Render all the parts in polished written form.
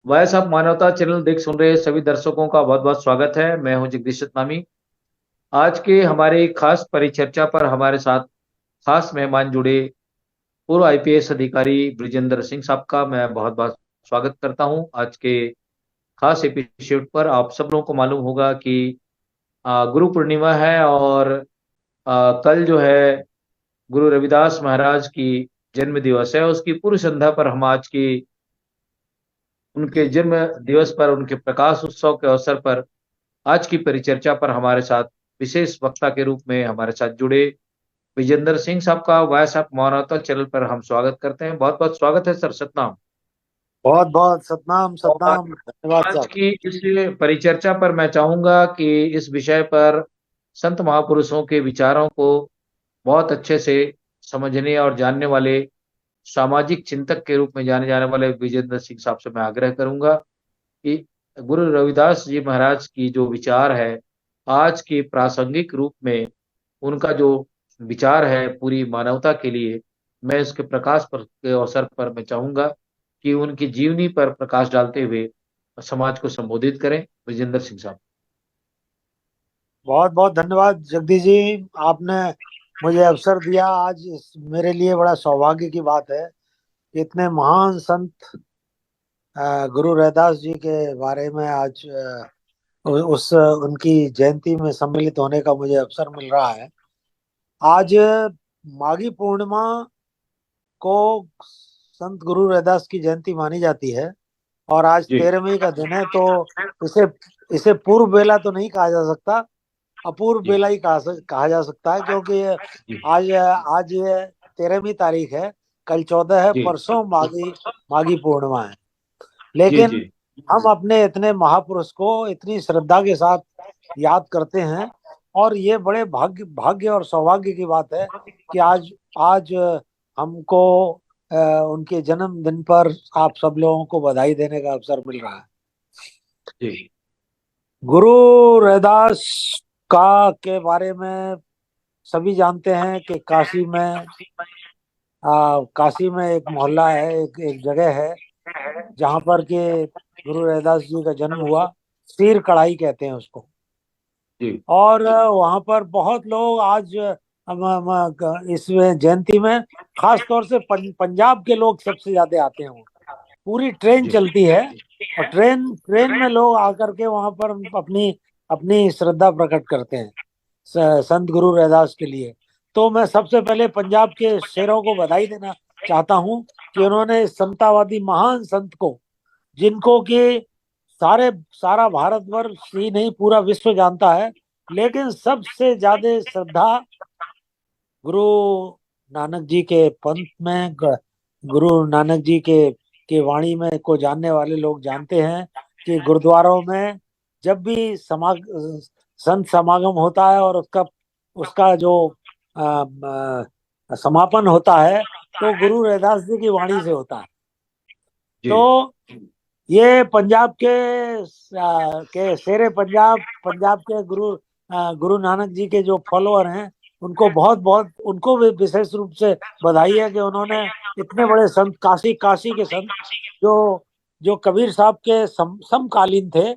वैसे आप मानवता चैनल देख सुन रहे सभी दर्शकों का बहुत बहुत स्वागत है। मैं हूं जगदीश सतनामी। आज के हमारे खास परिचर्चा पर हमारे साथ खास मेहमान जुड़े पूर्व आईपीएस अधिकारी ब्रिजेंद्र सिंह साहब का मैं बहुत बहुत स्वागत करता हूं। आज के खास एपिसोड पर आप सब लोगों को मालूम होगा कि गुरु पूर्णिमा है और कल जो है गुरु रविदास महाराज की जन्म दिवस है। उसकी पूर्व संध्या पर हम आज की उनके जन्म दिवस पर उनके प्रकाश उत्सव के अवसर पर आज की परिचर्चा पर हमारे साथ विशेष वक्ता के रूप में हमारे साथ जुड़े विजेंद्र सिंह साहब का वायस ऑफ मानवता चैनल पर हम स्वागत करते हैं। बहुत बहुत स्वागत है सर। सतनाम। बहुत बहुत सतनाम और सतनाम, धन्यवाद आज साहब। की इस परिचर्चा पर मैं चाहूंगा कि इस विषय पर संत महापुरुषों के विचारों को बहुत अच्छे से समझने और जानने वाले सामाजिक चिंतक के रूप में जाने जाने वाले विजेंद्र सिंह साहब से मैं आग्रह करूंगा कि गुरु रविदास जी महाराज की जो विचार है आज की प्रासंगिक रूप में उनका जो विचार है पूरी मानवता के लिए, मैं इसके प्रकाश पर के अवसर पर मैं चाहूंगा कि उनकी जीवनी पर प्रकाश डालते हुए समाज को संबोधित करें। विजेंद्र सिंह साहब। बहुत बहुत धन्यवाद जगदीश जी, आपने मुझे अवसर दिया। आज मेरे लिए बड़ा सौभाग्य की बात है कि इतने महान संत गुरु रैदास जी के बारे में आज उस उनकी जयंती में सम्मिलित होने का मुझे अवसर मिल रहा है। आज माघी पूर्णिमा को संत गुरु रैदास की जयंती मानी जाती है और आज जी 13वीं का दिन है। तो इसे इसे पूर्व बेला तो नहीं कहा जा सकता, अपूर्व जी बेला ही कहा जा सकता है, क्योंकि जी आज आज ये 13वीं तारीख है, कल 14 है, जी परसों माघी माघी पूर्णिमा है। जी लेकिन जी हम अपने इतने महापुरुष को इतनी श्रद्धा के साथ याद करते हैं और ये बड़े भाग्य भाग्य और सौभाग्य की बात है कि आज आज हमको उनके जन्मदिन पर आप सब लोगों को बधाई देने का अवसर मिल रहा है। जी गुरु रैदास का के बारे में सभी जानते हैं कि काशी में एक मोहल्ला है, एक जगह है जहाँ पर के गुरु रैदास जी का जन्म हुआ। सीर कढ़ाई कहते हैं उसको। जी और वहाँ पर बहुत लोग आज इसमें जयंती में खास तौर से पंजाब के लोग सबसे ज्यादा आते हैं। पूरी ट्रेन जी चलती है और ट्रेन ट्रेन में लोग आकर के वहां पर अपनी अपनी श्रद्धा प्रकट करते हैं संत गुरु रैदास के लिए। तो मैं सबसे पहले पंजाब के शेरों को बधाई देना चाहता हूं कि उन्होंने इस समतावादी महान संत को, जिनको कि सारा भारतवर्ष ही नहीं पूरा विश्व जानता है, लेकिन सबसे ज्यादा श्रद्धा गुरु नानक जी के पंथ में, गुरु नानक जी के वाणी में को जानने वाले लोग जानते हैं कि गुरुद्वारों में जब भी संत समागम होता है और उसका उसका जो समापन होता है तो गुरु रैदास जी की वाणी से होता है। जी तो ये पंजाब के शेरे पंजाब, पंजाब के गुरु नानक जी के जो फॉलोअर हैं, उनको बहुत बहुत उनको भी विशेष रूप से बधाई है कि उन्होंने इतने बड़े संत, काशी काशी के संत, जो जो कबीर साहब के समकालीन थे,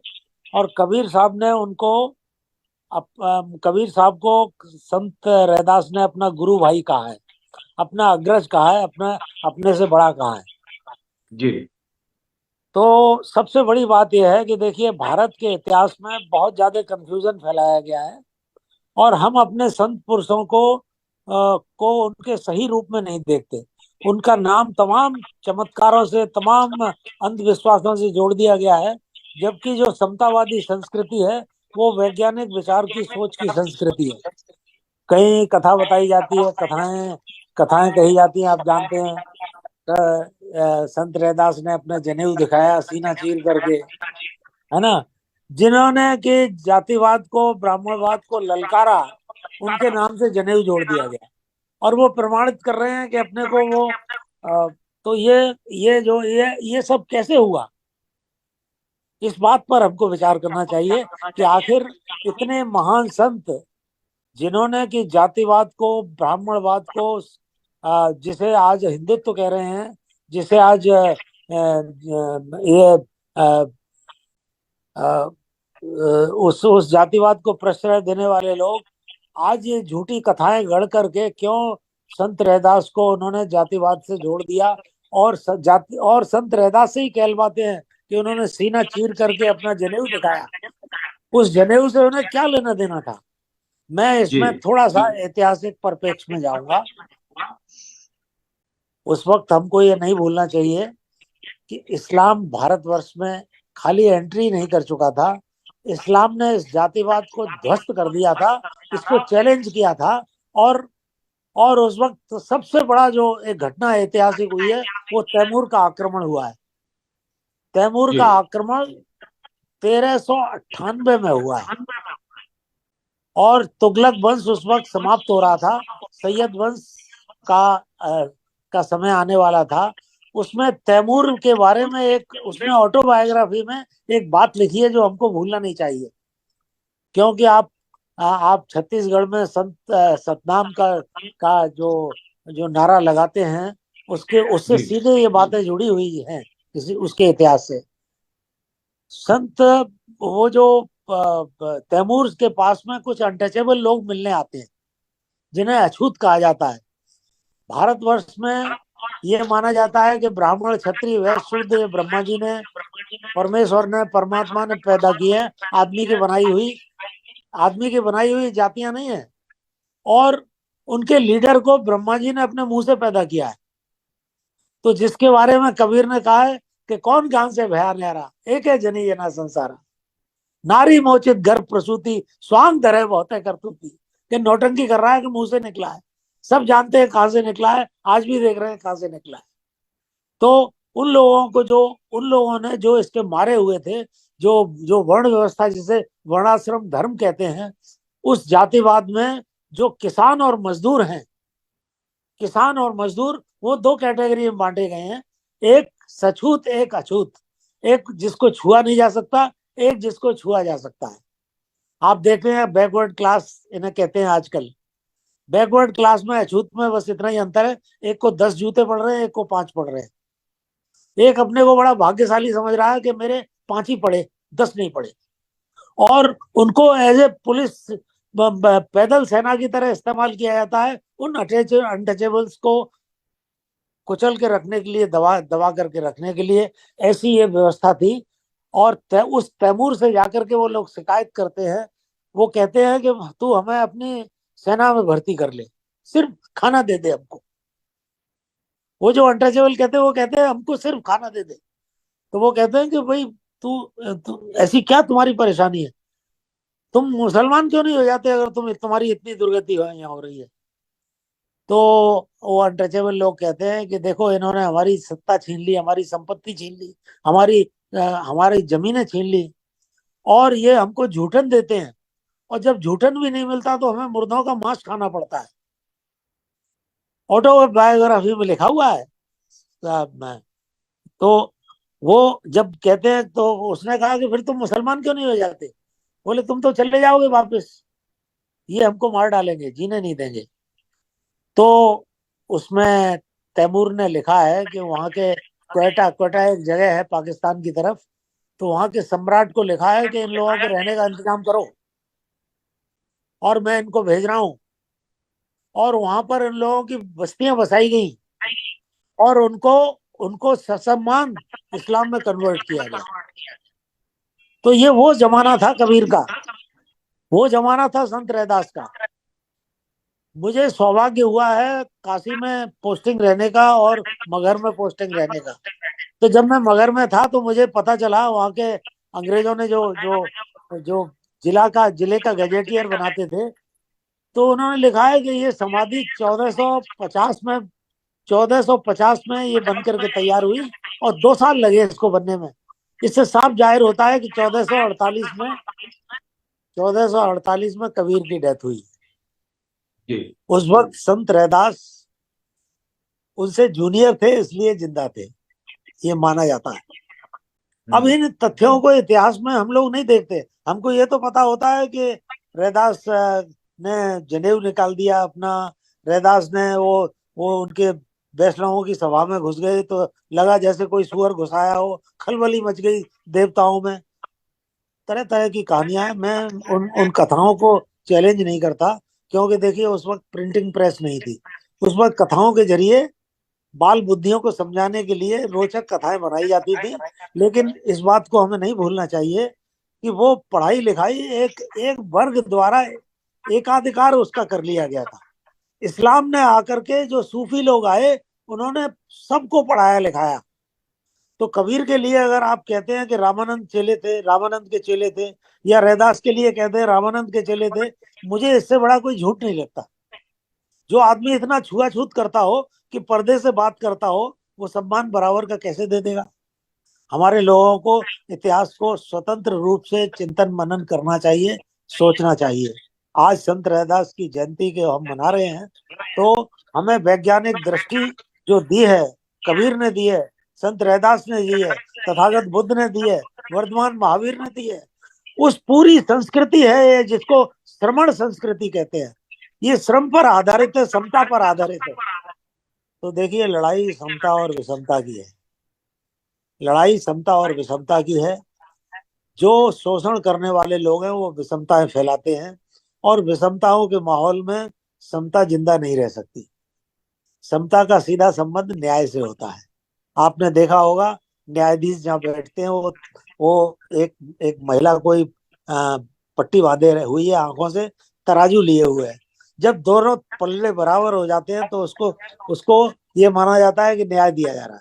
और कबीर साहब ने उनको कबीर साहब को संत रैदास ने अपना गुरु भाई कहा है, अपना अग्रज कहा है, अपना अपने से बड़ा कहा है। जी तो सबसे बड़ी बात यह है कि देखिए, भारत के इतिहास में बहुत ज्यादा कंफ्यूजन फैलाया गया है और हम अपने संत पुरुषों को उनके सही रूप में नहीं देखते। उनका नाम तमाम चमत्कारों से, तमाम अंधविश्वासों से जोड़ दिया गया है, जबकि जो समतावादी संस्कृति है वो वैज्ञानिक विचार की सोच की संस्कृति है। कई कथा बताई जाती है, कथाएं कथाएं कही जाती हैं, आप जानते हैं। संत रैदास ने अपना जनेऊ दिखाया सीना चीर करके, है ना। जिन्होंने कि जातिवाद को, ब्राह्मणवाद को ललकारा, उनके नाम से जनेऊ जोड़ दिया गया और वो प्रमाणित कर रहे हैं कि अपने को वो तो ये सब कैसे हुआ? इस बात पर हमको विचार करना चाहिए कि आखिर इतने महान संत, जिन्होंने कि जातिवाद को, ब्राह्मणवाद को, जिसे आज हिंदुत्व कह रहे हैं, जिसे आज ये अ, अ, उस जातिवाद को प्रश्रय देने वाले लोग आज ये झूठी कथाएं गढ़ करके क्यों संत रैदास को उन्होंने जातिवाद से जोड़ दिया, और जाति और संत रैदास से ही कहलवाते हैं कि उन्होंने सीना चीर करके अपना जनेऊ दिखाया। उस जनेऊ से उन्हें क्या लेना देना था? मैं जी इसमें थोड़ा सा ऐतिहासिक परिप्रेक्ष्य में जाऊंगा। उस वक्त हमको ये नहीं भूलना चाहिए कि इस्लाम भारतवर्ष में खाली एंट्री नहीं कर चुका था, इस्लाम ने इस जातिवाद को ध्वस्त कर दिया था, इसको चैलेंज किया था। और और उस वक्त सबसे बड़ा जो एक घटना ऐतिहासिक हुई है वो तैमूर का आक्रमण हुआ है। तैमूर जी का आक्रमण 1398 में हुआ है, और तुगलक वंश उस वक्त समाप्त हो रहा था, सैयद वंश का का समय आने वाला था। उसमें तैमूर के बारे में एक उसने ऑटोबायोग्राफी में एक बात लिखी है जो हमको भूलना नहीं चाहिए। क्योंकि आप छत्तीसगढ़ में संत सतनाम का जो जो नारा लगाते हैं, उसके उससे जी सीधे ये बातें जुड़ी हुई हैं किसी उसके इतिहास से। संत वो जो तैमूर के पास में कुछ अनटचेबल लोग मिलने आते हैं जिन्हें अछूत कहा जाता है। भारतवर्ष में ये माना जाता है कि ब्राह्मण क्षत्रिय वैश्य शूद्र ये ब्रह्मा जी ने, परमेश्वर ने, परमात्मा ने पैदा किए हैं। आदमी की बनाई हुई आदमी की बनाई हुई जातियां नहीं है। और उनके लीडर को ब्रह्मा जी ने अपने मुंह से पैदा किया है। तो जिसके बारे में कबीर ने कहा है कि कौन ज्ञान से भया न्यारा, एक है जनी जना संसारा, नारी मोचित गर्भ प्रसूति, स्वांग धरे बहुत करतूती। कि नौटंकी कर रहा है कि मुंह से निकला है। सब जानते हैं कहां से निकला है, आज भी देख रहे हैं कहां से निकला है। तो उन लोगों ने जो इसके मारे हुए थे, जो जो वर्ण व्यवस्था जिसे वर्णाश्रम धर्म कहते हैं, उस जातिवाद में जो किसान और मजदूर वो दो कैटेगरी में बांटे गए हैं। एक सछूत, एक अछूत। एक जिसको छुआ नहीं जा सकता, एक जिसको छुआ जा सकता है। आप देख रहे हैं बैकवर्ड क्लास इन्हें कहते हैं आजकल। बैकवर्ड क्लास में अछूत में बस इतना ही अंतर है, एक को 10 जूते पड़ रहे हैं, एक को 5 पड़ रहे हैं। एक अपने को बड़ा भाग्यशाली समझ रहा है कि मेरे 5 ही पड़े, 10 नहीं पड़े। और उनको एज ए पुलिस पैदल सेना की तरह इस्तेमाल किया जाता है, उन अनटचेबल्स को कुचल के रखने के लिए, दबा दबा करके रखने के लिए। ऐसी ये व्यवस्था थी। और उस तैमूर से जाकर के वो लोग शिकायत करते हैं। वो कहते हैं कि तू हमें अपनी सेना में भर्ती कर ले, सिर्फ खाना दे दे हमको। वो जो अनटचेबल कहते हैं वो कहते हैं हमको सिर्फ खाना दे दे। तो वो कहते हैं कि भाई तू ऐसी क्या तुम्हारी परेशानी है, तुम मुसलमान क्यों नहीं हो जाते अगर तुम्हारी इतनी दुर्गति यहाँ हो रही है। तो वो अनटचेबल लोग कहते हैं कि देखो इन्होंने हमारी सत्ता छीन ली, हमारी संपत्ति छीन ली, हमारी हमारी जमीनें छीन ली, और ये हमको झूठन देते हैं। और जब झूठन भी नहीं मिलता तो हमें मुर्दों का मांस खाना पड़ता है। ऑटोबायोग्राफी में लिखा हुआ है साहब में। तो वो जब कहते हैं तो उसने कहा कि फिर तुम मुसलमान क्यों नहीं हो जाते? बोले तुम तो चले जाओगे वापस, ये हमको मार डालेंगे, जीने नहीं देंगे। तो उसमें तैमूर ने लिखा है कि वहां के क्वेटा क्वेटा एक जगह है पाकिस्तान की तरफ, तो वहां के सम्राट को लिखा है कि इन लोगों के रहने का इंतजाम करो, और मैं इनको भेज रहा हूँ। और वहां पर इन लोगों की बस्तियां बसाई गई, और उनको उनको ससम्मान इस्लाम में कन्वर्ट किया गया। तो ये वो जमाना था कबीर का, वो जमाना था संत रैदास का। मुझे सौभाग्य हुआ है काशी में पोस्टिंग रहने का और मगहर में पोस्टिंग रहने का। तो जब मैं मगहर में था तो मुझे पता चला वहाँ के अंग्रेजों ने जो जो जो जिले का गजेटियर बनाते थे, तो उन्होंने लिखा है कि ये समाधि 1450 में ये बन करके तैयार हुई, और 2 साल लगे इसको बनने में। इससे साफ जाहिर होता है कि 1448 में कबीर की डेथ हुई। जी उस वक्त संत रैदास उनसे जूनियर थे इसलिए जिंदा थे, ये माना जाता है। अब इन तथ्यों को इतिहास में हम लोग नहीं देखते। हमको ये तो पता होता है कि रैदास ने जनेऊ निकाल दिया अपना, रैदास ने वो उनके वैष्णवों की सभा में घुस गए तो लगा जैसे कोई सुअर घुसाया हो, खलबली मच गई देवताओं में। तरह तरह की कहानियां हैं। मैं उन कथाओं को चैलेंज नहीं करता, क्योंकि देखिए उस वक्त प्रिंटिंग प्रेस नहीं थी। उस वक्त कथाओं के जरिए बाल बुद्धियों को समझाने के लिए रोचक कथाएं बनाई जाती थी। लेकिन इस बात को हमें नहीं भूलना चाहिए कि वो पढ़ाई लिखाई एक एक वर्ग द्वारा एकाधिकार उसका कर लिया गया था। इस्लाम ने आकर के जो सूफी लोग आए, उन्होंने सबको पढ़ाया लिखाया। तो कबीर के लिए अगर आप कहते हैं कि रामानंद चेले थे, रामानंद के चेले थे, या रैदास के लिए कहते हैं रामानंद के चेले थे, मुझे इससे बड़ा कोई झूठ नहीं लगता। जो आदमी इतना छुआछूत करता हो कि पर्दे से बात करता हो, वो सम्मान बराबर का कैसे दे देगा? हमारे लोगों को इतिहास को स्वतंत्र रूप से चिंतन मनन करना चाहिए, सोचना चाहिए। आज संत रैदास की जयंती के हम मना रहे हैं, तो हमें वैज्ञानिक दृष्टि जो दी है, कबीर ने दी है, संत रैदास ने दी है, तथागत बुद्ध ने दी है, वर्धमान महावीर ने दी है, उस पूरी संस्कृति है ये, जिसको श्रमण संस्कृति कहते हैं। ये श्रम पर आधारित है, समता पर आधारित है। तो देखिए, लड़ाई समता और विषमता की है। लड़ाई समता और विषमता की है। जो शोषण करने वाले लोग हैं वो विषमताएं फैलाते हैं, और विषमताओं के माहौल में समता जिंदा नहीं रह सकती। समता का सीधा संबंध न्याय से होता है। आपने देखा होगा, न्यायाधीश जहाँ बैठते हैं, वो एक एक महिला कोई पट्टी बांधे हुई है आंखों से, तराजू लिए हुए है। जब दोनों पल्ले बराबर हो जाते हैं तो उसको उसको ये माना जाता है कि न्याय दिया जा रहा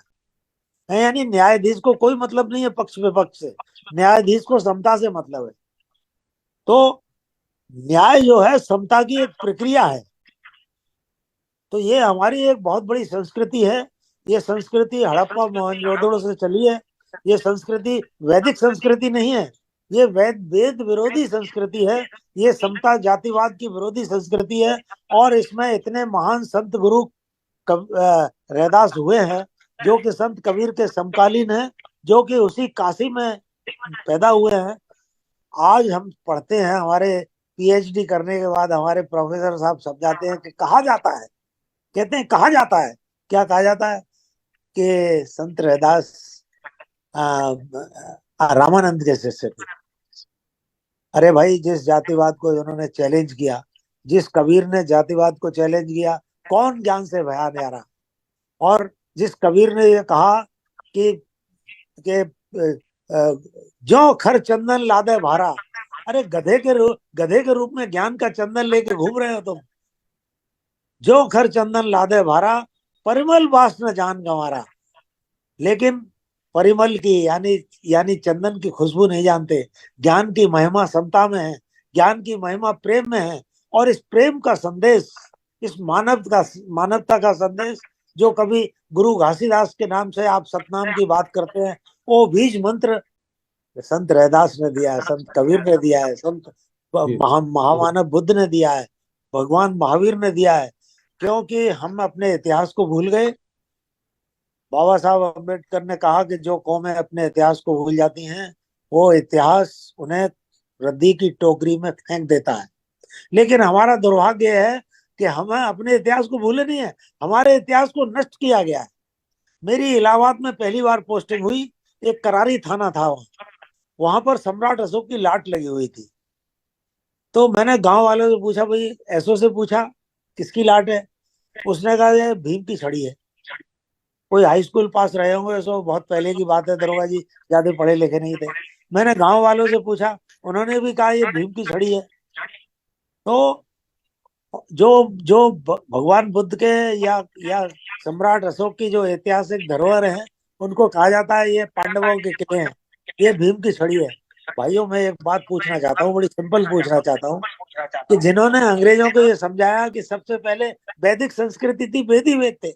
है। यानी न्यायाधीश को कोई मतलब नहीं है पक्ष विपक्ष से, न्यायाधीश को समता से मतलब है। तो न्याय जो है समता की एक प्रक्रिया है। तो ये हमारी एक बहुत बड़ी संस्कृति है। ये संस्कृति हड़प्पा मोहनजोदड़ो से चली है। ये संस्कृति वैदिक संस्कृति नहीं है, ये वेद विरोधी संस्कृति है। ये समता जातिवाद की विरोधी संस्कृति है। और इसमें इतने महान संत गुरु रैदास हुए हैं, जो कि संत कबीर के समकालीन हैं, जो कि उसी काशी में पैदा हुए हैं। आज हम पढ़ते हैं, हमारे पीएचडी करने के बाद हमारे प्रोफेसर साहब समझाते हैं कि कहा जाता है, कहते हैं कहा जाता है, क्या कहा जाता है कि संत रैदास रामानंद के शिष्य थे। अरे भाई, जिस जातिवाद को उन्होंने चैलेंज किया, जिस कबीर ने जातिवाद को चैलेंज किया, कौन ज्ञान से भया न्यारा। और जिस कबीर ने ये कहा कि जो खर चंदन लादे भारा, अरे गधे के रूप में ज्ञान का चंदन लेके घूम रहे हो तुम। जो खर चंदन लादे भारा, परिमल बास न जान गंवारा। लेकिन परिमल की यानी चंदन की खुशबू नहीं जानते। ज्ञान की महिमा समता में है, ज्ञान की महिमा प्रेम में है। और इस प्रेम का संदेश, इस मानवता का संदेश, जो कभी गुरु घासीदास के नाम से आप सतनाम की बात करते हैं, वो बीज मंत्र संत रैदास ने दिया है, संत कबीर ने दिया है, संत जी। महामानव बुद्ध ने दिया है, भगवान महावीर ने दिया है। क्योंकि हम अपने इतिहास को भूल गए। बाबा साहब अम्बेडकर ने कहा कि जो कौमें अपने इतिहास को भूल जाती हैं, वो इतिहास उन्हें रद्दी की टोकरी में फेंक देता है। लेकिन हमारा दुर्भाग्य है कि हमें अपने इतिहास को भूले नहीं है, हमारे इतिहास को नष्ट किया गया है। मेरी इलाहाबाद में पहली बार पोस्टिंग हुई। एक करारी थाना था, वहां पर सम्राट अशोक की लाट लगी हुई थी। तो मैंने गांव वालों से पूछा, भाई एसओ से पूछा किसकी लाट है? उसने कहा ये भीम की छड़ी है। कोई हाई स्कूल पास रहे होंगे, सो बहुत पहले की बात है, दरोगा जी ज्यादा पढ़े लिखे नहीं थे। मैंने गांव वालों से पूछा, उन्होंने भी कहा ये भीम की छड़ी है। तो जो जो भगवान बुद्ध के या सम्राट अशोक की जो ऐतिहासिक धरोहर है, उनको कहा जाता है ये पांडवों के किले हैं, ये भीम की छड़ी है। भाइयों, मैं एक बात पूछना चाहता हूँ, बड़ी सिंपल पूछना चाहता हूँ, कि जिन्होंने अंग्रेजों को ये समझाया कि सबसे पहले वैदिक संस्कृति थी, वेद ही वेद थे,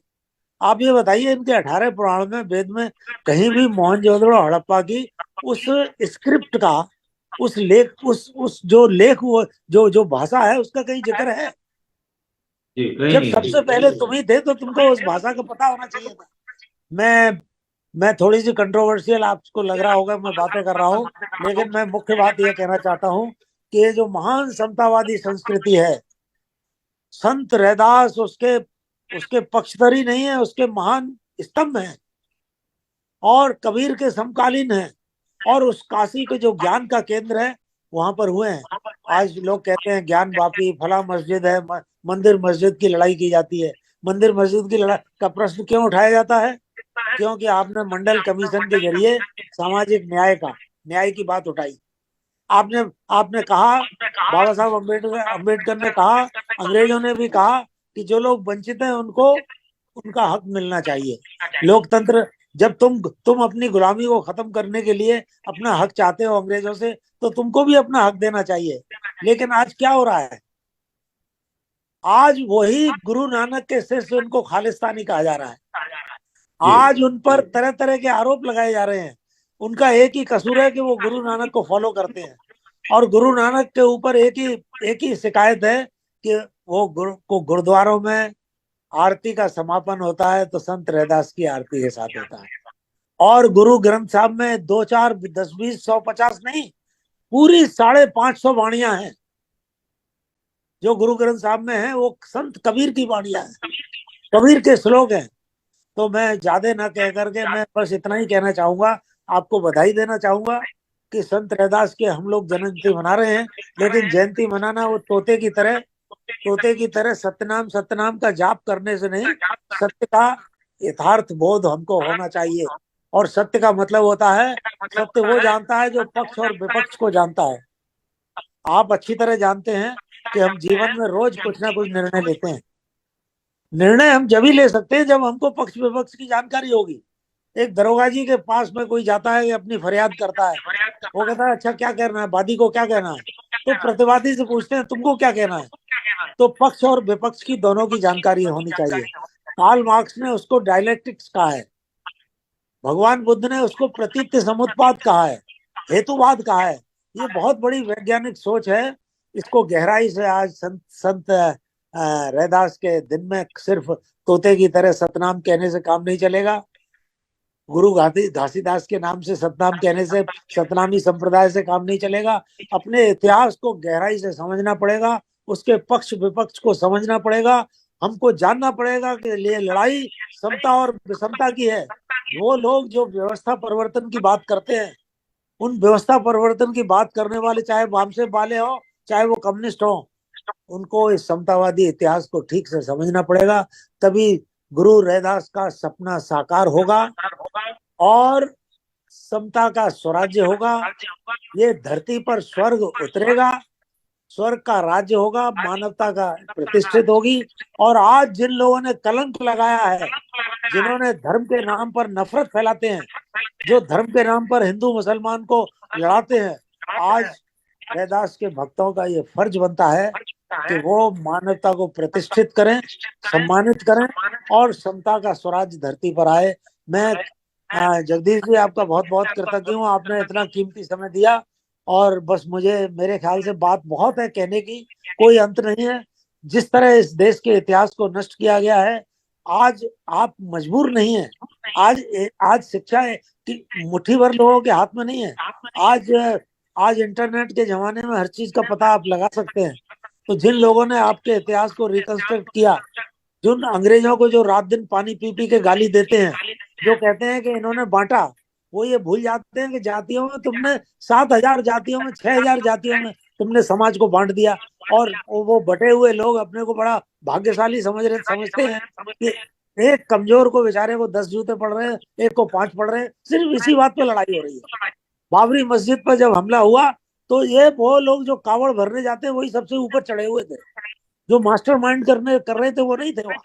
आप ये बताइए इनके 18 पुराण में, वेद में कहीं भी मोहनजोदड़ो हड़प्पा की उस स्क्रिप्ट का, उस लेख, उस जो लेख, वो जो भाषा है, उसका कहीं जिक्र है? जी, कहीं जब नहीं सबसे है। पहले तुम ही थे, तो तुमको उस भाषा का पता होना चाहिए था। मैं मैं थोड़ी सी कंट्रोवर्शियल आपको लग रहा होगा, मैं बातें कर रहा हूँ, लेकिन मैं मुख्य बात यह कहना चाहता हूँ कि ये जो महान समतावादी संस्कृति है, संत रैदास उसके उसके पक्षधर ही नहीं है, उसके महान स्तंभ हैं और कबीर के समकालीन हैं। और उस काशी के जो ज्ञान का केंद्र है वहां पर हुए हैं। आज लोग कहते हैं ज्ञान वापी फला मस्जिद है, मंदिर मस्जिद की लड़ाई की जाती है। मंदिर मस्जिद की लड़ाई का प्रश्न क्यों उठाया जाता है? क्योंकि आपने मंडल कमीशन के जरिए सामाजिक न्याय की बात उठाई। आपने आपने कहा, बाबा साहब अम्बेडकर अम्बेडकर ने कहा, अंग्रेजों ने भी कहा कि जो लोग वंचित हैं उनको उनका हक मिलना चाहिए। लोकतंत्र, जब तुम अपनी गुलामी को खत्म करने के लिए अपना हक चाहते हो अंग्रेजों से, तो तुमको भी अपना हक देना चाहिए। लेकिन आज क्या हो रहा है? आज वही गुरु नानक के शिष्य, उनको खालिस्तानी कहा जा रहा है। जी आज उन पर तरह तरह के आरोप लगाए जा रहे हैं। उनका एक ही कसूर है कि वो गुरु नानक को फॉलो करते हैं। और गुरु नानक के ऊपर एक ही शिकायत है कि वो गुरुद्वारों में आरती का समापन होता है तो संत रैदास की आरती के साथ होता है। और गुरु ग्रंथ साहब में 2 4 10 20 150 नहीं, पूरी 550 वाणियां हैं। जो गुरु ग्रंथ साहब में है वो संत कबीर की वाणियां हैं, कबीर के श्लोक हैं। तो मैं ज्यादा ना कह करके मैं बस इतना ही कहना चाहूंगा, आपको बधाई देना चाहूंगा कि संत रैदास के हम लोग जयंती मना रहे हैं। लेकिन जयंती मनाना वो तोते की तरह सत्यनाम सत्यनाम का जाप करने से नहीं, सत्य का यथार्थ बोध हमको होना चाहिए। और सत्य का मतलब होता है, सत्य वो जानता है जो पक्ष और विपक्ष को जानता है। आप अच्छी तरह जानते हैं कि हम जीवन में रोज कुछ ना कुछ निर्णय लेते हैं। निर्णय हम जब ही ले सकते हैं जब हमको पक्ष विपक्ष की जानकारी होगी। एक दरोगा जी के पास में कोई जाता है, अपनी फरियाद करता है, वो कहता है अच्छा क्या कहना है, वादी को क्या कहना है? तो प्रतिवादी से पूछते हैं तुमको क्या कहना है? तो पक्ष और विपक्ष की दोनों की जानकारी होनी चाहिए। कार्ल मार्क्स ने उसको डायलेक्टिक्स कहा है, भगवान बुद्ध ने उसको प्रतीत्य समुत्पाद कहा है, हेतुवाद कहा है। ये बहुत बड़ी वैज्ञानिक सोच है। इसको गहराई से आज संत संत रैदास के दिन में सिर्फ तोते की तरह सतनाम कहने से काम नहीं चलेगा। गुरु घासीदास के नाम से सतनाम कहने से, सतनामी संप्रदाय से काम नहीं चलेगा। अपने इतिहास को गहराई से समझना पड़ेगा, उसके पक्ष विपक्ष को समझना पड़ेगा। हमको जानना पड़ेगा कि ये लड़ाई समता और विषमता की है। वो लोग जो व्यवस्था परिवर्तन की बात करते हैं, उन व्यवस्था परिवर्तन की बात करने वाले चाहे वामसे वाले हो चाहे वो कम्युनिस्ट हो, उनको इस समतावादी इतिहास को ठीक से समझना पड़ेगा। तभी गुरु रैदास का सपना साकार होगा और समता का स्वराज्य होगा। ये धरती पर स्वर्ग उतरेगा, स्वर्ग का राज्य होगा, मानवता का प्रतिष्ठित होगी। और आज जिन लोगों ने कलंक लगाया है, जिन्होंने धर्म के नाम पर नफरत फैलाते हैं, जो धर्म के नाम पर हिंदू मुसलमान को लड़ाते हैं, आज रैदास के भक्तों का ये फर्ज बनता है कि वो मानवता को प्रतिष्ठित करें, सम्मानित करें और समता का स्वराज धरती पर आए। मैं जगदीश जी आपका बहुत बहुत कृतज्ञ हूँ, आपने इतना कीमती समय दिया। और बस मुझे, मेरे ख्याल से बात बहुत है, कहने की कोई अंत नहीं है। जिस तरह इस देश के इतिहास को नष्ट किया गया है, आज आप मजबूर नहीं है। आज आज शिक्षा की मुट्ठी भर लोगों के हाथ में नहीं है। आज आज इंटरनेट के जमाने में हर चीज का पता आप लगा सकते हैं। तो जिन लोगों ने आपके इतिहास को रिकंस्ट्रक्ट किया, जिन अंग्रेजों को जो रात दिन पानी पी पी के गाली देते हैं, जो कहते हैं कि इन्होंने बांटा, वो ये भूल जाते हैं कि जातियों में तुमने 7,000 जातियों में 6,000 जातियों में तुमने समाज को बांट दिया। और वो बटे हुए लोग अपने को बड़ा भाग्यशाली समझते हैं कि एक कमजोर को बेचारे को 10 जूते पड़ रहे हैं, एक को 5 पड़ रहे हैं। सिर्फ इसी बात पे लड़ाई हो रही है। बाबरी मस्जिद पर जब हमला हुआ तो ये वो लोग जो कावड़ भरने जाते हैं वही सबसे ऊपर चढ़े हुए थे, जो मास्टरमाइंड कर रहे थे वो नहीं थे वहां।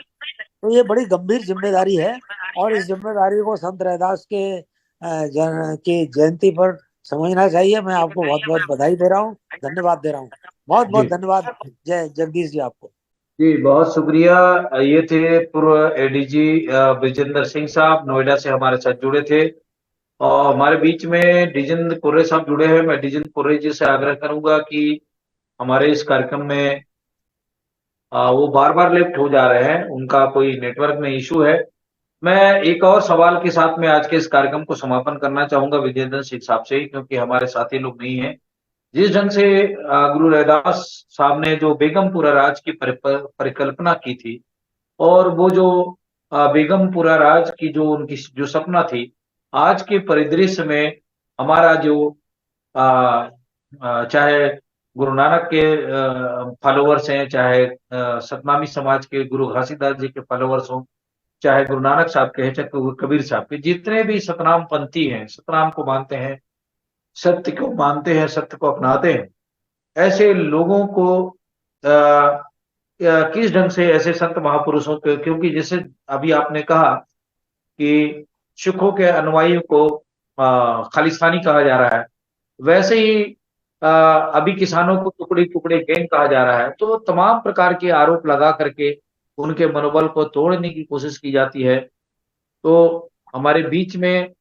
तो ये बड़ी गंभीर जिम्मेदारी है और इस जिम्मेदारी को संत रैदास की जयंती पर समझना चाहिए। मैं आपको बहुत बहुत बधाई दे रहा हूँ, धन्यवाद दे रहा हूँ। बहुत बहुत जी धन्यवाद जय जगदीश जी आपको। जी, बहुत शुक्रिया। ये थे पूर्व एडीजी ब्रिजेंद्र सिंह साहब, नोएडा से हमारे साथ जुड़े थे। और हमारे बीच में डिजेंद्र कुर्रे साहब जुड़े हैं। मैं डिजेंद्र कुर्रे जी से आग्रह करूंगा कि हमारे इस कार्यक्रम में वो बार बार लेफ्ट हो जा रहे हैं, उनका कोई नेटवर्क में इशू है। मैं एक और सवाल के साथ में आज के इस कार्यक्रम को समापन करना चाहूंगा विजेंद्र सिंह साहब से ही, क्योंकि हमारे साथी लोग नहीं हैं। जिस ढंग से गुरु रैदास साहब ने जो बेगमपुरा राज की परिकल्पना की थी, और वो जो बेगमपुरा राज की जो उनकी जो सपना थी, आज के परिदृश्य में हमारा जो चाहे गुरु नानक के फॉलोवर्स हैं, चाहे सतनामी समाज के गुरु घासीदास जी के फॉलोवर्स हों, चाहे गुरु नानक साहब के हैं, चाहे कबीर साहब के, जितने भी सतनाम पंथी हैं, सतनाम को मानते हैं, सत्य को मानते हैं, सत्य को अपनाते हैं, ऐसे लोगों को किस ढंग से ऐसे संत महापुरुषों के, क्योंकि जैसे अभी आपने कहा कि सिखों के अनुयायियों को खालिस्तानी कहा जा रहा है, वैसे ही अभी किसानों को टुकड़े टुकड़े गैंग कहा जा रहा है। तो तमाम प्रकार के आरोप लगा करके उनके मनोबल को तोड़ने की कोशिश की जाती है। तो हमारे बीच में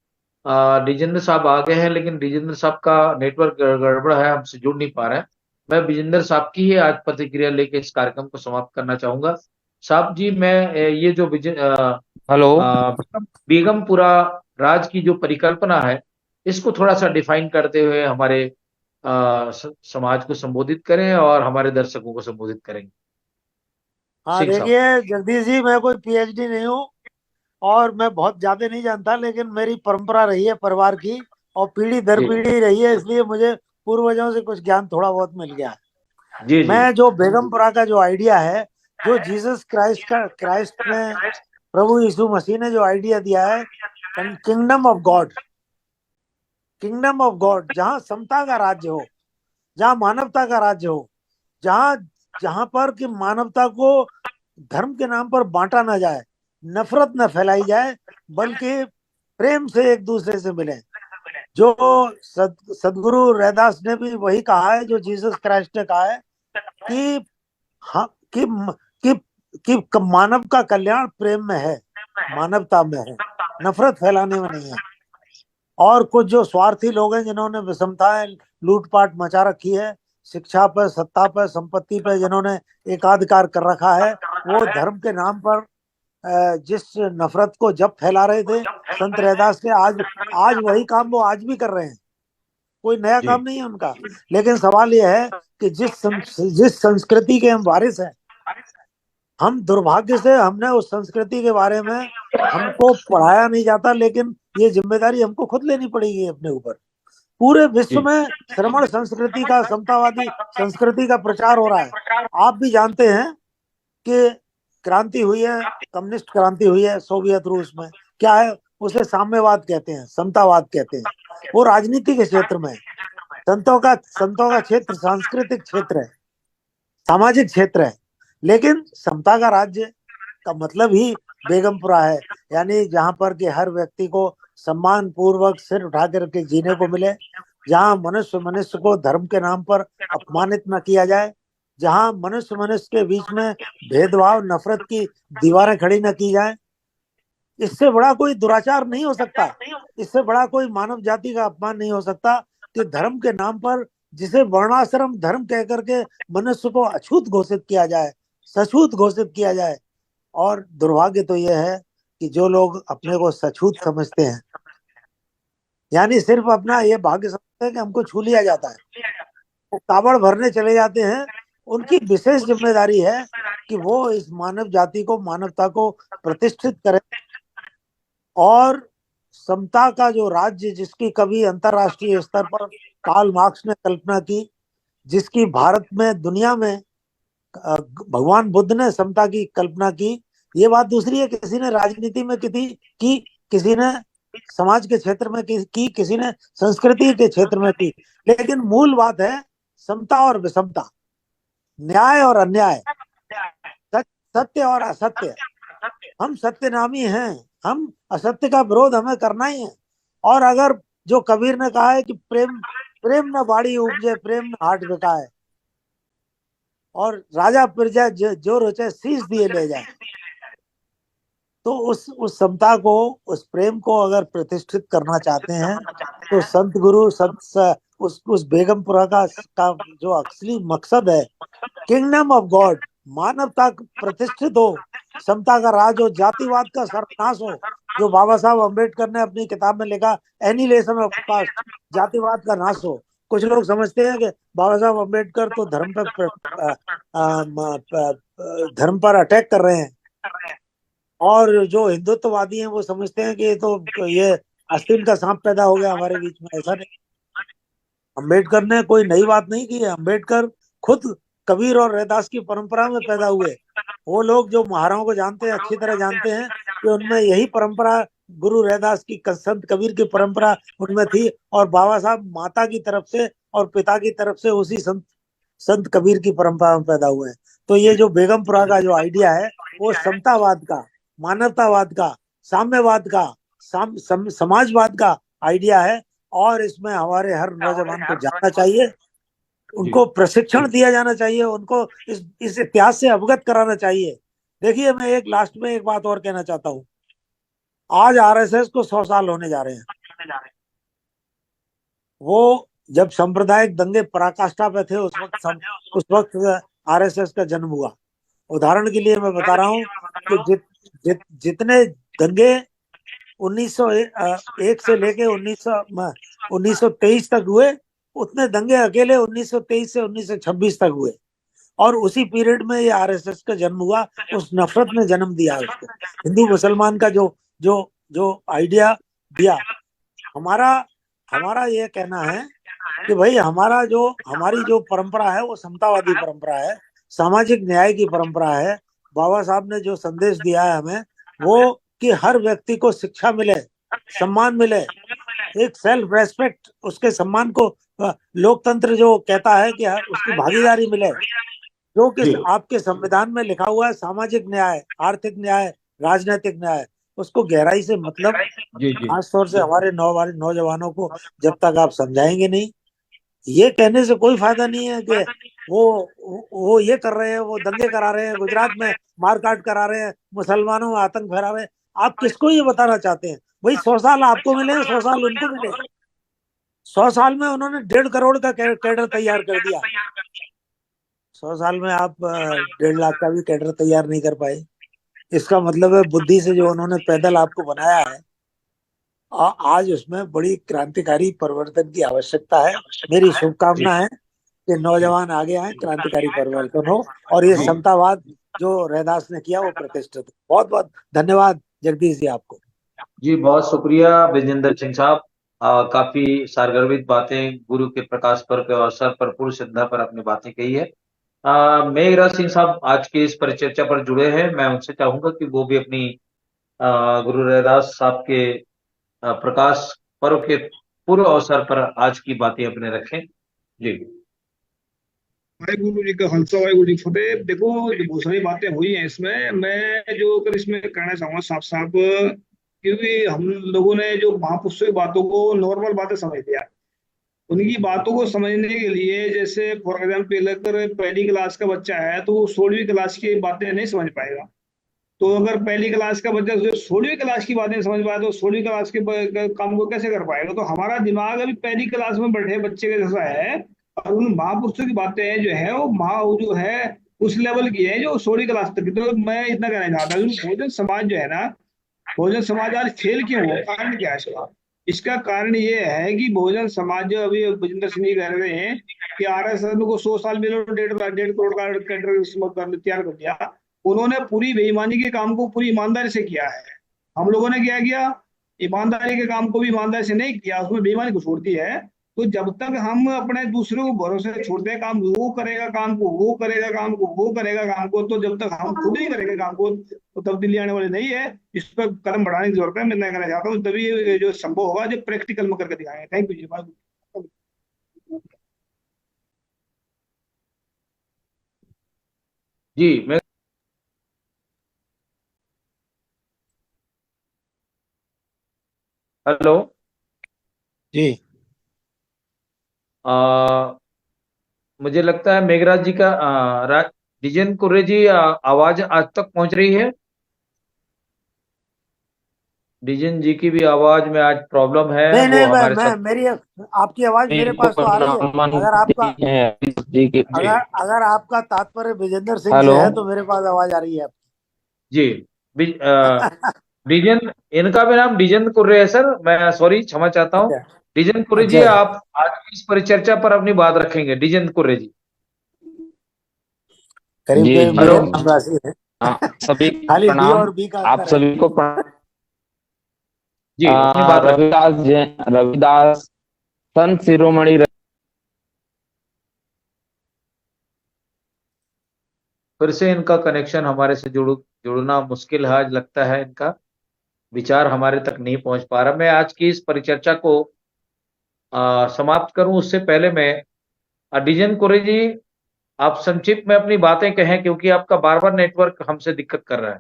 विजेंद्र साहब आ गए हैं, लेकिन विजेंद्र साहब का नेटवर्क गड़बड़ है, हमसे जुड़ नहीं पा रहे हैं। मैं विजेंद्र साहब की ही आज प्रतिक्रिया लेके इस कार्यक्रम को समाप्त करना चाहूंगा। साहब जी, मैं ये जो हेलो। अ, बेगमपुरा राज की जो परिकल्पना है, इसको थोड़ा सा डिफाइन करते हुए हमारे समाज को संबोधित करें और हमारे दर्शकों को संबोधित करेंगे। हाँ सिंह साहब। देखिए जगदीश जी, मैं कोई पीएचडी नहीं हूँ और मैं बहुत ज्यादा नहीं जानता, लेकिन मेरी परंपरा रही है परिवार की और पीढ़ी दर जी पीढ़ी रही है, इसलिए मुझे पूर्वजों से कुछ ज्ञान थोड़ा बहुत मिल गया है। जी जी मैं जो बेगमपुरा का जो आइडिया है, जो जीसस क्राइस्ट ने, प्रभु यीशु मसीह ने जो आइडिया दिया है, kingdom of God, kingdom of God, जहाँ समता का राज्य हो, जहाँ मानवता का राज्य हो, जहाँ जहाँ पर कि मानवता को धर्म के नाम पर बांटा ना जाए, नफरत न फैलाई जाए, बल्कि प्रेम से एक दूसरे से मिले। जो सदगुरु रैदास ने भी वही कहा है जो जीसस क्राइस्ट ने कहा है कि हाँ, कि कि मानव का कल्याण प्रेम में है, मानवता में है, नफरत फैलाने में नहीं है। और कुछ जो स्वार्थी लोग हैं जिन्होंने विषमताएं, लूटपाट मचा रखी है, शिक्षा पर, सत्ता पर, संपत्ति पर जिन्होंने एकाधिकार कर रखा है, वो धर्म के नाम पर जिस नफरत को जब फैला रहे थे संत रैदास के, आज आज वही काम वो आज भी कर रहे हैं। कोई नया जी काम नहीं है उनका। लेकिन सवाल यह है कि जिस संस्कृति के हम वारिस हैं, हम दुर्भाग्य से हमने उस संस्कृति के बारे में हमको पढ़ाया नहीं जाता, लेकिन ये जिम्मेदारी हमको खुद लेनी पड़ेगी अपने ऊपर। पूरे विश्व जी में श्रमण संस्कृति का, समतावादी संस्कृति का प्रचार हो रहा है। आप भी जानते हैं कि क्रांति हुई है, कम्युनिस्ट क्रांति हुई है सोवियत रूस में। क्या है उसे? साम्यवाद कहते हैं, समतावाद कहते हैं। वो राजनीति के क्षेत्र में है। संतों का क्षेत्र सांस्कृतिक क्षेत्र है, सामाजिक क्षेत्र है। लेकिन समता का राज्य का मतलब ही बेगमपुरा है, यानी जहां पर कि हर व्यक्ति को सम्मान पूर्वक सिर उठा करके जीने को मिले, जहां मनुष्य मनुष्य को धर्म के नाम पर अपमानित न किया जाए, जहां मनुष्य मनुष्य के बीच में भेदभाव, नफरत की दीवारें खड़ी न की जाए। इससे बड़ा कोई दुराचार नहीं हो सकता, इससे बड़ा कोई मानव जाति का अपमान नहीं हो सकता कि धर्म के नाम पर, जिसे वर्णाश्रम धर्म कह करके मनुष्य को अछूत घोषित किया जाए, सछूत घोषित किया जाए। और दुर्भाग्य तो यह है कि जो लोग अपने को सछूत समझते हैं, यानी सिर्फ अपना ये भाग्य समझते हैं कि हमको छू लिया जाता है, वो कावड़ भरने चले जाते हैं। उनकी विशेष जिम्मेदारी है कि वो इस मानव जाति को, मानवता को प्रतिष्ठित करें। और समता का जो राज्य, जिसकी कभी अंतरराष्ट्रीय स्तर पर कार्ल मार्क्स ने कल्पना की, जिसकी भारत में, दुनिया में भगवान बुद्ध ने समता की कल्पना की, ये बात दूसरी है। किसी ने राजनीति में की, किसी ने समाज के क्षेत्र में की, किसी ने संस्कृति के क्षेत्र में की, लेकिन मूल बात है समता और विषमता, न्याय और अन्याय, सत्य और असत्य। हम सत्यनामी हैं, हम असत्य का विरोध हमें करना ही है। और अगर जो कबीर ने कहा है कि प्रेम प्रेम न बाड़ी उपजे, प्रेम न हाट बिकाए, और राजा प्रजा जो रोचे शीश दिए ले जाए, तो उस समता को, उस प्रेम को अगर प्रतिष्ठित करना चाहते हैं, तो संत गुरु उस बेगमपुरा का जो असली मकसद है, किंगडम ऑफ गॉड, मानवता प्रतिष्ठित हो, समता का राज हो, जातिवाद का सर्वनाश हो। जो बाबा साहब अम्बेडकर ने अपनी किताब में लिखा, एनिहिलेशन ऑफ कास्ट, जातिवाद का नाश हो। कुछ लोग समझते हैं कि बाबा साहब अम्बेडकर तो धर्म पर अटैक कर रहे हैं, और जो हिंदुत्ववादी हैं वो समझते हैं कि ये आस्तीन का सांप पैदा हो गया हमारे बीच में। ऐसा नहीं। अंबेडकर ने कोई नई बात नहीं की है। अंबेडकर खुद कबीर और रैदास की परंपरा में पैदा हुए। वो लोग जो महाराओं को जानते हैं, अच्छी तरह जानते हैं कि उनमें यही परंपरा, गुरु रैदास की, संत कबीर की परंपरा उनमें थी। और बाबा साहब माता की तरफ से और पिता की तरफ से उसी संत संत कबीर की परंपरा में पैदा हुए हैं। तो ये जो बेगमपुरा का जो आइडिया है, वो समतावाद का, मानवतावाद का, साम्यवाद का, समाजवाद का आइडिया है। और इसमें हमारे हर नौजवान को जानना चाहिए, जी उनको प्रशिक्षण दिया जाना चाहिए, उनको इस इतिहास से अवगत कराना चाहिए। देखिए, मैं एक लास्ट में एक बात और कहना चाहता हूँ। आज आरएसएस को 100 साल होने जा रहे हैं। वो जब सांप्रदायिक दंगे पराकाष्ठा पे थे, उस वक्त आरएसएस का जन्म हुआ। उदाहरण के लिए मैं बता रहा हूँ कि जितने दंगे 1901 से लेके 1923 तक हुए, उतने दंगे अकेले 1923 से 1926 तक हुए। और उसी पीरियड में ये आरएसएस का जन्म हुआ। उस नफरत ने जन्म दिया उसको, हिंदू मुसलमान का जो जो जो आइडिया दिया। हमारा हमारा ये कहना है कि भाई हमारी जो परंपरा है वो समतावादी परंपरा है, सामाजिक न्याय की परंपरा है। बाबा साहब ने जो संदेश दिया है हमें, वो कि हर व्यक्ति को शिक्षा मिले, सम्मान मिले, एक सेल्फ रेस्पेक्ट, उसके सम्मान को, लोकतंत्र जो कहता है कि उसकी भागीदारी मिले, जो कि जी आपके संविधान में लिखा हुआ है, सामाजिक न्याय, आर्थिक न्याय, राजनीतिक न्याय, उसको गहराई से मतलब जी जी खासतौर से हमारे नौजवानों को जब तक आप समझाएंगे नहीं, ये कहने से कोई फायदा नहीं है कि वो वो ये कर रहे हैं, वो दंगे करा रहे हैं, गुजरात में मारकाट करा रहे हैं, मुसलमानों में आतंक फैला रहे हैं। आप किसको ये बताना चाहते हैं? भाई 100 साल आपको मिले, 100 साल उनको मिले। 100 साल में उन्होंने 1.5 करोड़ का कैडर तैयार कर दिया। 100 साल में आप 1.5 लाख का भी कैडर तैयार नहीं कर पाए। इसका मतलब है बुद्धि से जो उन्होंने पैदल आपको बनाया है, आज उसमें बड़ी क्रांतिकारी परिवर्तन की आवश्यकता है। मेरी शुभकामना है कि नौजवान आगे आए, क्रांतिकारी परिवर्तन हो और ये जी समतावाद जो रैदास ने किया वो प्रतिष्ठित हो। बहुत बहुत धन्यवाद जगदीश जी आपको। जी, बहुत शुक्रिया विजेंद्र सिंह साहब। काफी सारगर्भित बातें गुरु के प्रकाश पर्व के अवसर पर पूर्व श्रद्धा पर अपनी बातें कही है। मेघराज सिंह साहब आज की इस परिचर्चा पर जुड़े हैं। मैं उनसे चाहूंगा कि वो भी अपनी गुरु रैदास साहब के प्रकाश पर्व के पूर्व अवसर पर आज की बातें अपने रखें। जी वाहेगुरु जी का खालसा वाहेगुरु जी की फतेह। देखो, जो बहुत सारी बातें हुई हैं इसमें, मैं जो अगर इसमें कहना चाहूंगा साफ साफ, क्योंकि हम लोगों ने जो महापुरुषों की बातों को नॉर्मल बातें समझ लिया। उनकी बातों को समझने के लिए, जैसे फॉर एग्जाम्पल अगर पहली क्लास का बच्चा है तो वो 16वीं क्लास की बातें नहीं समझ पाएगा। तो अगर पहली क्लास का बच्चा जो 16वीं क्लास की बातें समझ पाए तो 16वीं क्लास के काम को कैसे कर पाएगा? तो हमारा दिमाग अभी पहली क्लास में बैठे बच्चे के जैसा है। और उन महापुरुषों की बातें जो है वो जो है उस लेवल की है जो 16वीं क्लास तक की। तो मैं इतना कहना चाहता हूँ, बहुजन समाज जो है ना, बहुजन समाज आज फेल क्यों हो, कारण क्या है इसका? इसका कारण ये है कि बहुजन समाज जो अभी भूपेंद्र सिंह जी कह रहे हैं कि आरएसएस को 100 साल में 1.5 करोड़ का कैडर तैयार कर दिया। उन्होंने पूरी बेईमानी के काम को पूरी ईमानदारी से किया है। हम लोगों ने क्या किया? ईमानदारी के काम को भी ईमानदारी से नहीं किया, उसमें बेईमानी को छोड़ दी है। तो जब तक हम अपने दूसरे को भरोसे छोड़ते हैं, काम वो करेगा, काम को वो करेगा, काम को वो करेगा, काम को, तो जब तक हम खुद नहीं करेंगे काम को तो तब्दीली आने वाली नहीं है। इस पर कदम बढ़ाने की जरूरत है। मैं कहना चाहता हूँ तभी ये जो संभव होगा, जो प्रैक्टिकल में करके दिखाएंगे। थैंक यू जी। जी मैं हेलो। जी मुझे लगता है मेघराज जी का डिजन कुर्रे जी आवाज आज तक पहुंच रही है। डिजन जी की भी आवाज में आज प्रॉब्लम है, नहीं वो नहीं, हमारे मैं साथ। मेरी आपकी आवाज मेरे इनको पास तो आ रही है। अगर आपका है जी की। जी अगर अगर आपका तात्पर्य विजेंद्र सिंह हेलो से है तो मेरे पास आवाज आ रही है जी आपकी। डिजन, इनका भी नाम डिजन कुर्रे है सर। मैं सॉरी, क्षमा चाहता हूँ। अच्छा डिजन कुर्रे जी, अच्छा अच्छा। आप आज की इस परिचर्चा पर अपनी बात रखेंगे। डिजन कुर्रे जी। करीब जी करीब जी हेलो। मेरे नाम राशि है। सभी को खाली डी प्रणाम। और बी का आप अंतर है। सभी को प्रणाम। जी अपनी बात रख। रविदास संत शिरोमणि फिर से इनका कनेक्शन हमारे से जुड़ना मुश्किल है आज लगता है। इनका विचार हमारे तक नहीं पहुंच पा रहा। मैं आज की इस परिचर्चा को समाप्त करूं उससे पहले मैं डिजन कोरे जी, आप संक्षिप्त में अपनी बातें कहें क्योंकि आपका बार बार नेटवर्क हमसे दिक्कत कर रहा है।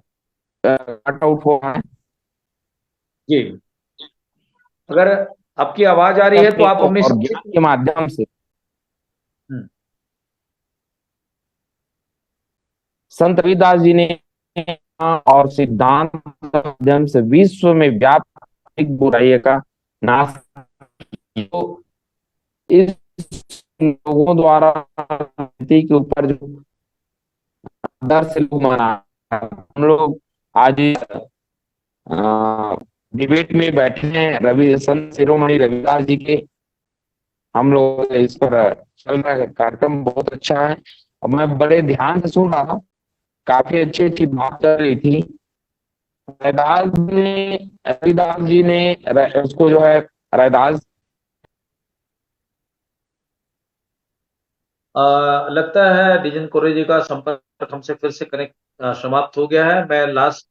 कट आउट हुआ है। जी, अगर आपकी आवाज आ रही है तो आप अपनी और संक्षिप्त। ज्ञान के माध्यम से संत रविदास जी ने और सिद्धांत के माध्यम से विश्व में व्याप्त बुराई का नाश किया। तो इस लोगों द्वारा नीति के ऊपर जो आदर्श लोग मना, हम लोग आज डिबेट में बैठे हैं रवि संत शिरोमणि रविदास जी के। हम लोग इस पर चल रहा है कार्यक्रम, बहुत अच्छा है और मैं बड़े ध्यान से सुन रहा था। काफी अच्छी अच्छी बात कर रही थी रविदास जी ने उसको जो है रविदास लगता है डिजन कोरे जी का संपर्क हमसे फिर से कनेक्ट समाप्त हो गया है। मैं लास्ट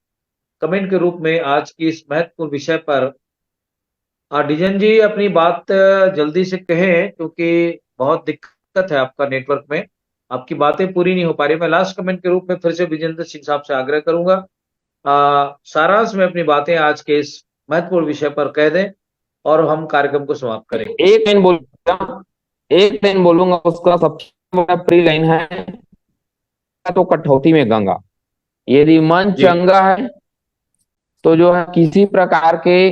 कमेंट के रूप में आज की इस महत्वपूर्ण विषय पर डिजन जी अपनी बात जल्दी से कहें क्योंकि बहुत दिक्कत है आपका नेटवर्क में, आपकी बातें पूरी नहीं हो पा रही। मैं लास्ट कमेंट के रूप में फिर से विजेंद्र सिंह साहब से आग्रह करूंगा सारांश में अपनी बातें आज के इस महत्वपूर्ण विषय पर कह दें और हम कार्यक्रम को समाप्त करेंगे। एक लाइन बोलूंगा उसका सबसे बड़ा प्री लाइन है तो कठौती में गंगा। यदि मन जी चंगा है तो जो है किसी प्रकार के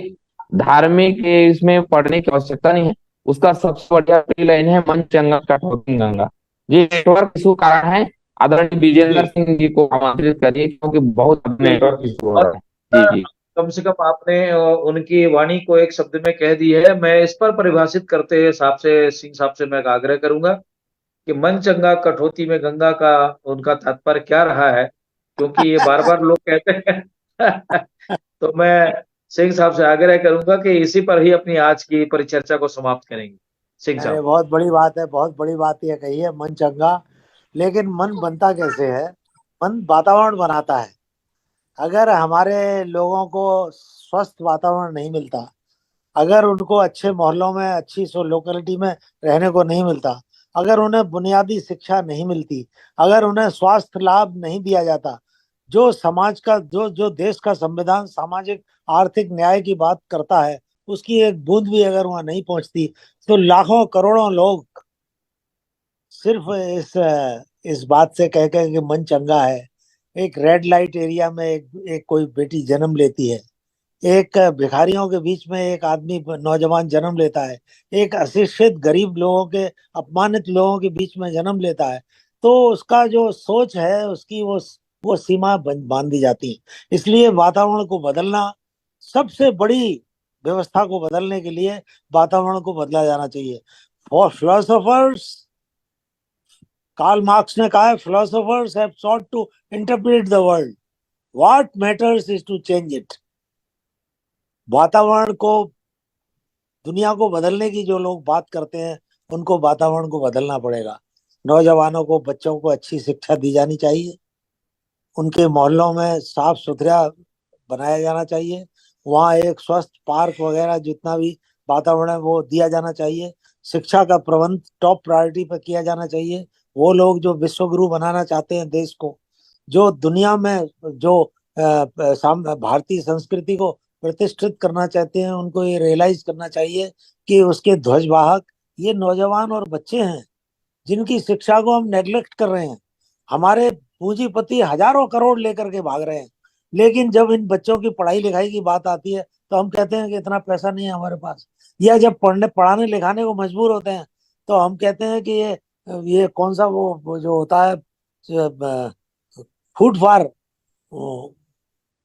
धार्मिक इसमें पढ़ने की आवश्यकता नहीं है। उसका सबसे बढ़िया प्री लाइन है मन चंगा कठौती में गंगा। ये नेटवर्क इशू कारण है। आदरणीय जी विजेंद्र सिंह जी को आमंत्रित करिए क्योंकि बहुत जी जी नेटवर्क जी इशू हो और रहा है। जी जी कम से कम आपने उनकी वाणी को एक शब्द में कह दी है। मैं इस पर परिभाषित करते हुए साहब से सिंह साहब से मैं आग्रह करूंगा कि मन चंगा कठौती में गंगा का उनका तात्पर्य क्या रहा है, क्योंकि ये बार बार लोग कहते हैं। तो मैं सिंह साहब से आग्रह करूंगा कि इसी पर ही अपनी आज की परिचर्चा को समाप्त करेंगे। सिंह अरे साहब। बहुत बड़ी बात है, बहुत बड़ी बात ये कही है, मन चंगा। लेकिन मन बनता कैसे है? मन वातावरण बनाता है। अगर हमारे लोगों को स्वस्थ वातावरण नहीं मिलता, अगर उनको अच्छे मोहल्लों में, अच्छी सो लोकेलिटी में रहने को नहीं मिलता, अगर उन्हें बुनियादी शिक्षा नहीं मिलती, अगर उन्हें स्वास्थ्य लाभ नहीं दिया जाता, जो समाज का, जो जो देश का संविधान सामाजिक आर्थिक न्याय की बात करता है, उसकी एक बूंद भी अगर वहां नहीं पहुंचती, तो लाखों करोड़ों लोग सिर्फ इस बात से कह कह कि मन चंगा है। एक रेड लाइट एरिया में एक कोई बेटी जन्म लेती है, एक भिखारियों के बीच में एक आदमी नौजवान जन्म लेता है, एक अशिक्षित गरीब लोगों के, अपमानित लोगों के बीच में जन्म लेता है, तो उसका जो सोच है उसकी वो सीमा बांध दी जाती है। इसलिए वातावरण को बदलना, सबसे बड़ी व्यवस्था को बदलने के लिए वातावरण को बदला जाना चाहिए। फॉर फिलोसोफर्स, कार्ल मार्क्स ने कहा है, philosophers have sought to interpret the world, what matters is to change it। वातावरण को, दुनिया को बदलने की जो लोग बात करते हैं, उनको वातावरण को बदलना पड़ेगा। नौजवानों को, बच्चों को अच्छी शिक्षा दी जानी चाहिए, उनके मोहल्लों में साफ सुथरा बनाया जाना चाहिए, वहाँ एक स्वस्थ पार्क वगैरह जितना भी वातावरण है वो दिया जाना चाहिए। शिक्षा का प्रबंध टॉप प्रायोरिटी पर किया जाना चाहिए। वो लोग जो विश्व गुरु बनाना चाहते हैं देश को, जो दुनिया में जो भारतीय संस्कृति को प्रतिष्ठित करना चाहते हैं, उनको ये रियलाइज करना चाहिए कि उसके ध्वजवाहक ये नौजवान और बच्चे हैं, जिनकी शिक्षा को हम नेग्लेक्ट कर रहे हैं। हमारे पूंजीपति हजारों करोड़ लेकर के भाग रहे हैं, लेकिन जब इन बच्चों की पढ़ाई लिखाई की बात आती है तो हम कहते हैं कि इतना पैसा नहीं है हमारे पास। या जब पढ़ाने लिखाने को मजबूर होते हैं तो हम कहते हैं कि ये कौन सा वो जो होता है, फूड फॉर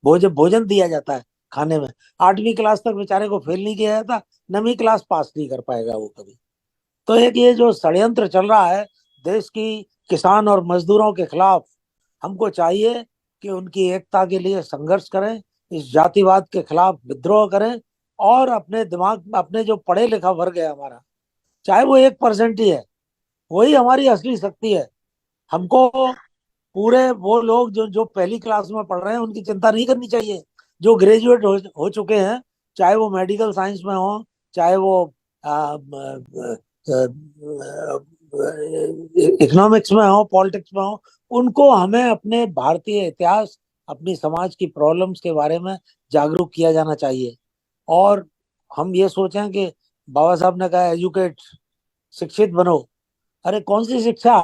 भोजन भोजन दिया जाता है खाने में। 8वीं क्लास तक बेचारे को फेल नहीं किया जाता, 9वीं क्लास पास नहीं कर पाएगा वो कभी। तो एक ये जो षड्यंत्र चल रहा है देश की किसान और मजदूरों के खिलाफ, हमको चाहिए कि उनकी एकता के लिए संघर्ष करें, इस जातिवाद के खिलाफ विद्रोह करें, और अपने दिमाग में, अपने जो पढ़े लिखा वर्ग है हमारा, चाहे वो 1% ही है, वही हमारी असली शक्ति है। हमको पूरे वो लोग जो जो पहली क्लास में पढ़ रहे हैं उनकी चिंता नहीं करनी चाहिए। जो ग्रेजुएट हो चुके हैं, चाहे वो मेडिकल साइंस में हो, चाहे वो इकोनॉमिक्स में हो, पॉलिटिक्स में हो, उनको हमें अपने भारतीय इतिहास, अपनी समाज की प्रॉब्लम्स के बारे में जागरूक किया जाना चाहिए। और हम ये सोचें कि बाबा साहब ने कहा एजुकेट, शिक्षित बनो। अरे कौन सी शिक्षा?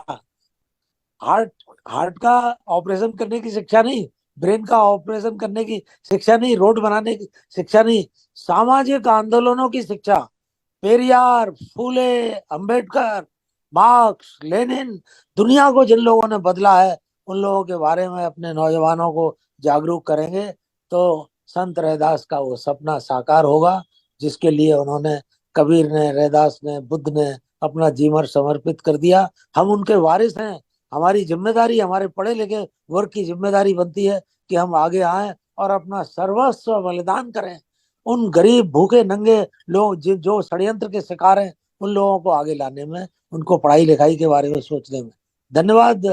हार्ट हार्ट का ऑपरेशन करने की शिक्षा नहीं, ब्रेन का ऑपरेशन करने की शिक्षा नहीं, रोड बनाने की शिक्षा नहीं, सामाजिक आंदोलनों की शिक्षा। पेरियार, फूले, अंबेडकर, मार्क्स, लेनिन, दुनिया को जिन लोगों ने बदला है, उन लोगों के बारे में अपने नौजवानों को जागरूक करेंगे तो संत रैदास का वो सपना साकार होगा, जिसके लिए उन्होंने, कबीर ने, रैदास ने, बुद्ध ने अपना जीवन समर्पित कर दिया। हम उनके वारिस हैं। हमारी जिम्मेदारी, हमारे पढ़े लिखे वर्ग की जिम्मेदारी बनती है कि हम आगे आए और अपना सर्वस्व बलिदान करें। उन गरीब, भूखे, नंगे लोग जो षड्यंत्र के शिकार हैं, उन लोगों को आगे लाने में, उनको पढ़ाई लिखाई के बारे में सोचने में। धन्यवाद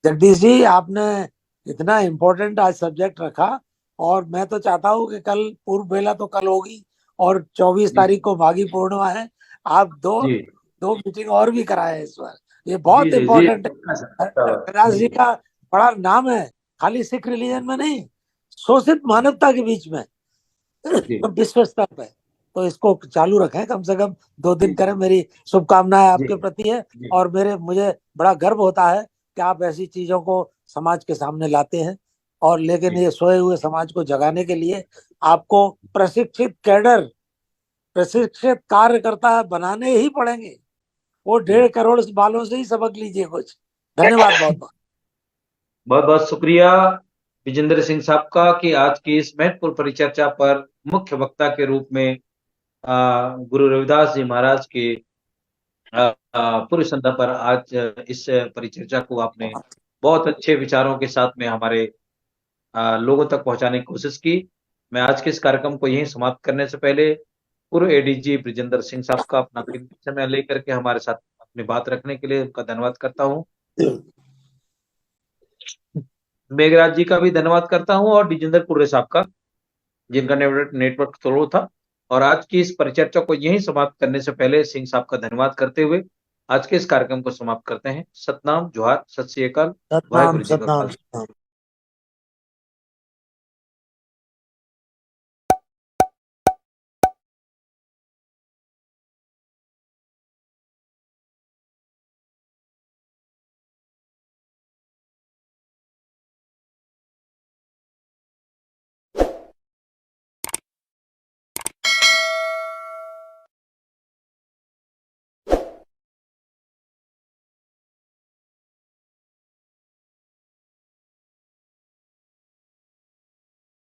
जगदीश जी, आपने इतना इम्पोर्टेंट आज सब्जेक्ट रखा। और मैं तो चाहता हूँ कि कल पूर्व बेला तो कल होगी, और 24 जी तारीख को माघी पूर्णिमा है। आप दो जी दो मीटिंग और भी कराए इस बार, ये जी बहुत जी जी इम्पोर्टेंट है। रविदास जी का बड़ा नाम है, खाली सिख रिलीजन में नहीं, शोषित मानवता के बीच में, जी विश्व स्तर पे। तो इसको चालू रखें, कम से कम 2 दिन करें। मेरी शुभकामनाएं जी आपके प्रति है। जी और मुझे बड़ा गर्व होता है कि आप ऐसी चीजों को समाज के सामने लाते हैं। और लेकिन जी ये सोए हुए समाज को जगाने के लिए आपको प्रशिक्षित कैडर, प्रशिक्षित कार्यकर्ता बनाने ही पड़ेंगे। वो जी 1.5 करोड़ बालों से ही सबक लीजिए कुछ। धन्यवाद बहुत बहुत। बहुत बहुत शुक्रिया विजेंद्र सिंह साहब का कि आज की इस महत्वपूर्ण परिचर्चा पर मुख्य वक्ता के रूप में गुरु रविदास जी महाराज के पूर्व संध्या पर आज इस परिचर्चा को आपने बहुत अच्छे विचारों के साथ में हमारे लोगों तक पहुंचाने की कोशिश की। मैं आज के इस कार्यक्रम को यहीं समाप्त करने से पहले पूर्व एडीजी ब्रिजेंद्र सिंह साहब का अपना कीमती समय लेकर के हमारे साथ अपनी बात रखने के लिए उनका धन्यवाद करता हूं। मेघराज जी का भी धन्यवाद करता हूं, और डिजेंद्र कुर्रे साहब का, जिनका नेटवर्क स्लो था। और आज की इस परिचर्चा को यहीं समाप्त करने से पहले सिंह साहब का धन्यवाद करते हुए आज के इस कार्यक्रम को समाप्त करते हैं। सतनाम, जोहार, सत श्री अकाल, सतनाम वाहेगुरु जी का सतनाम खालसा। सतनाम।